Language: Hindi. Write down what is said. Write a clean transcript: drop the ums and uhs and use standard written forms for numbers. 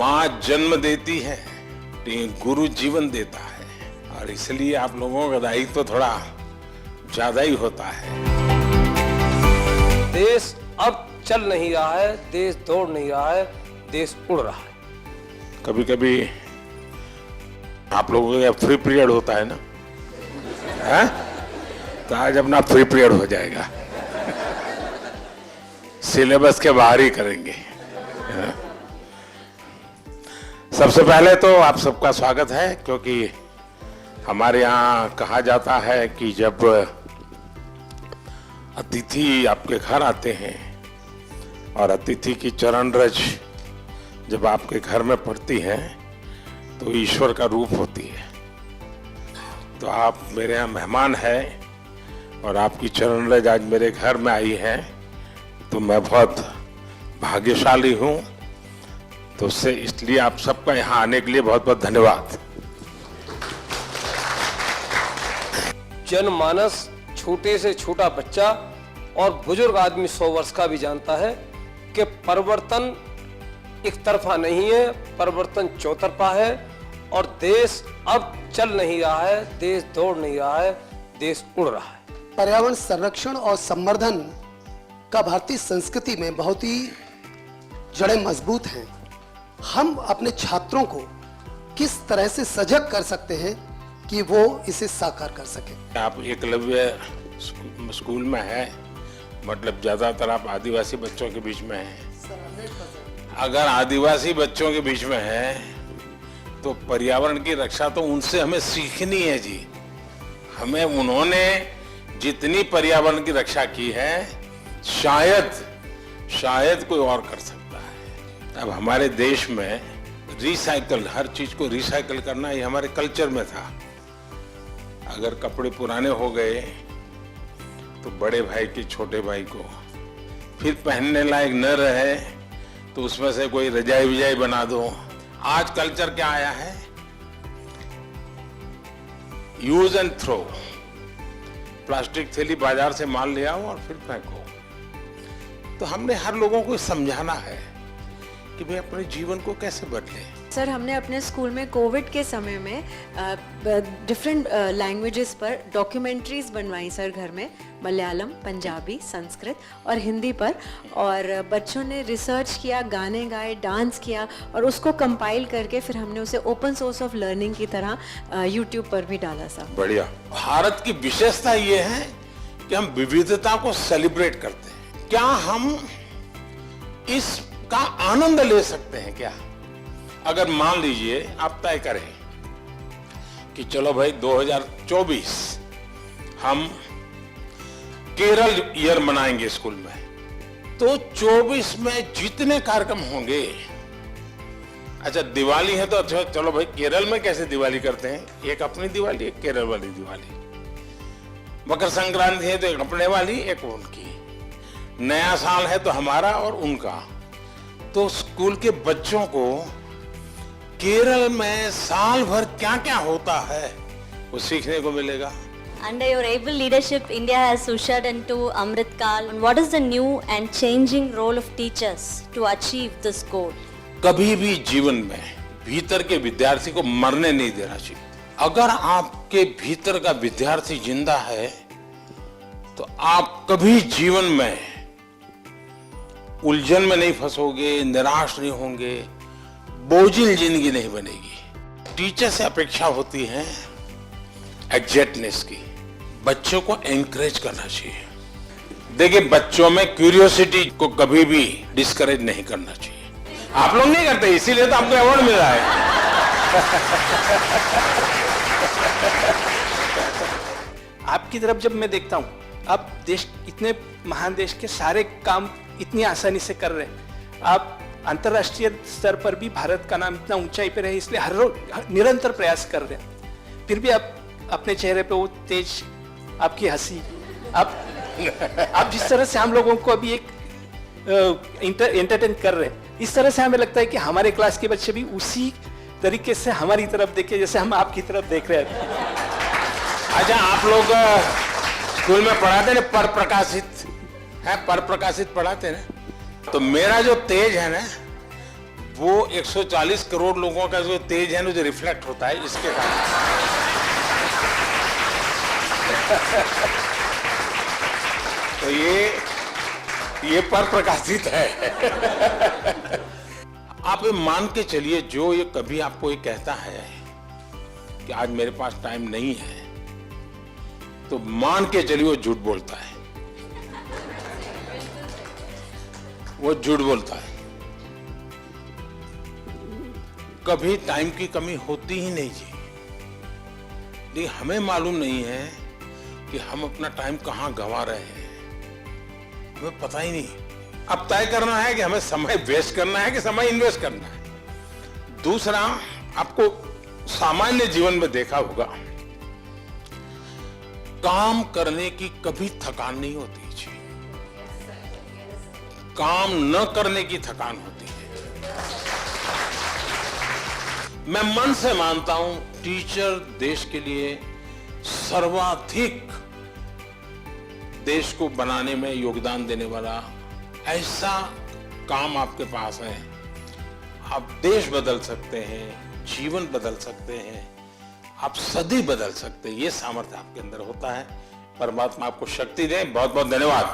माँ जन्म देती है, गुरु जीवन देता है, और इसलिए आप लोगों का दायित्व तो थोड़ा ज्यादा ही होता है। देश अब चल नहीं रहा है, देश दौड़ नहीं रहा है, देश उड़ रहा है। कभी कभी आप लोगों का फ्री पीरियड होता है ना, है? तो आज अपना फ्री पीरियड हो जाएगा, सिलेबस के बाहर ही करेंगे। सबसे पहले तो आप सबका स्वागत है, क्योंकि हमारे यहाँ कहा जाता है कि जब अतिथि आपके घर आते हैं और अतिथि की चरण रज जब आपके घर में पड़ती है तो ईश्वर का रूप होती है। तो आप मेरे यहाँ मेहमान हैं और आपकी चरण रज आज मेरे घर में आई है, तो मैं बहुत भाग्यशाली हूँ। तो उससे इसलिए आप सबका यहाँ आने के लिए बहुत बहुत धन्यवाद। जनमानस, छोटे से छोटा बच्चा और बुजुर्ग आदमी 100 वर्ष का भी जानता है कि परिवर्तन एक तरफा नहीं है, परिवर्तन चौतरफा है। और देश अब चल नहीं रहा है, देश दौड़ नहीं रहा है, देश उड़ रहा है। पर्यावरण संरक्षण और संवर्धन का भारतीय संस्कृति में बहुत ही जड़ें मजबूत हैं। हम अपने छात्रों को किस तरह से सजग कर सकते हैं कि वो इसे साकार कर सके? आप एकलव्य स्कूल में है, मतलब ज्यादातर आप आदिवासी बच्चों के बीच में हैं। अगर आदिवासी बच्चों के बीच में है तो पर्यावरण की रक्षा तो उनसे हमें सीखनी है जी। हमें उन्होंने जितनी पर्यावरण की रक्षा की है शायद कोई और कर सकता है। अब हमारे देश में रिसाइकल, हर चीज को रिसाइकल करना ये हमारे कल्चर में था। अगर कपड़े पुराने हो गए तो बड़े भाई के छोटे भाई को फिर पहनने लायक न रहे तो उसमें से कोई रजाई विजाई बना दो। आज कल्चर क्या आया है? Use and throw. प्लास्टिक थैली बाजार से माल ले आओ और फिर फेंको। तो हमने हर लोगों को समझाना है कि भाई अपने जीवन को कैसे बदले। सर, हमने अपने स्कूल में कोविड के समय में डिफरेंट लैंग्वेजेस पर डॉक्यूमेंट्रीज बनवाई सर घर में, मलयालम, पंजाबी, संस्कृत और हिंदी पर। और बच्चों ने रिसर्च किया, गाने गाए, डांस किया और उसको कंपाइल करके फिर हमने उसे ओपन सोर्स ऑफ लर्निंग की तरह यूट्यूब पर भी डाला सर। बढ़िया। भारत की विशेषता ये है कि हम विविधता को सेलिब्रेट करते हैं। क्या हम इसका आनंद ले सकते हैं क्या? अगर मान लीजिए आप तय करें कि चलो भाई 2024 हम केरल ईयर मनाएंगे स्कूल में, तो 24 में जितने कार्यक्रम होंगे, अच्छा दिवाली है तो अच्छा चलो भाई केरल में कैसे दिवाली करते हैं, एक अपनी दिवाली, एक केरल वाली दिवाली। मकर संक्रांति है तो एक अपने वाली, एक उनकी। नया साल है तो हमारा और उनका। तो स्कूल के बच्चों को केरल में साल भर क्या क्या होता है वो सीखने को मिलेगा। Under your able leadership, India has ushered into Amrit Kal. What is the new and changing role of teachers to achieve this goal? कभी भी जीवन में भीतर के विद्यार्थी को मरने नहीं देना चाहिए। अगर आपके भीतर का विद्यार्थी जिंदा है तो आप कभी जीवन में उलझन में नहीं फंसोगे, निराश नहीं होंगे, बोझिल जिंदगी नहीं बनेगी। टीचर से अपेक्षा होती है एग्जैक्टनेस की। बच्चों को एनकरेज करना चाहिए। देखिए, बच्चों में क्यूरियोसिटी को कभी भी डिस्करेज नहीं करना चाहिए। आप लोग नहीं करते, इसीलिए तो आपको अवार्ड मिल रहा है। आपकी तरफ जब मैं देखता हूँ, आप देश, इतने महान देश के सारे काम इतनी आसानी से कर रहे हैं। आप अंतर्राष्ट्रीय स्तर पर भी भारत का नाम इतना ऊंचाई पे रहे, इसलिए हर रोज निरंतर प्रयास कर रहे हैं। फिर भी आप अपने चेहरे पे वो तेज, आपकी हंसी, आप जिस तरह से हम लोगों को अभी एक एंटरटेन कर रहे हैं, इस तरह से हमें लगता है कि हमारे क्लास के बच्चे भी उसी तरीके से हमारी तरफ देखे जैसे हम आपकी तरफ देख रहे हैं। अच्छा, आप लोग स्कूल में पढ़ाते ना पर प्रकाशित पढ़ाते ना, तो मेरा जो तेज है ना वो 140 करोड़ लोगों का जो तेज है ना, जो रिफ्लेक्ट होता है इसके कारण। तो ये पर प्रकाशित है। आप ये मान के चलिए, जो ये कभी आपको ये कहता है कि आज मेरे पास टाइम नहीं है, तो मान के चलिए वो झूठ बोलता है। वो झूठ बोलता है। कभी टाइम की कमी होती ही नहीं जी। लेकिन हमें मालूम नहीं है कि हम अपना टाइम कहां गंवा रहे हैं, हमें पता ही नहीं। अब तय करना है कि हमें समय वेस्ट करना है कि समय इन्वेस्ट करना है। दूसरा, आपको सामान्य जीवन में देखा होगा, काम करने की कभी थकान नहीं होती जी, काम न करने की थकान होती है। मैं मन से मानता हूं टीचर देश के लिए सर्वाधिक देश को बनाने में योगदान देने वाला ऐसा काम आपके पास है। आप देश बदल सकते हैं, जीवन बदल सकते हैं, आप सदी बदल सकते हैं। ये सामर्थ्य आपके अंदर होता है। परमात्मा आपको शक्ति दे। बहुत बहुत धन्यवाद।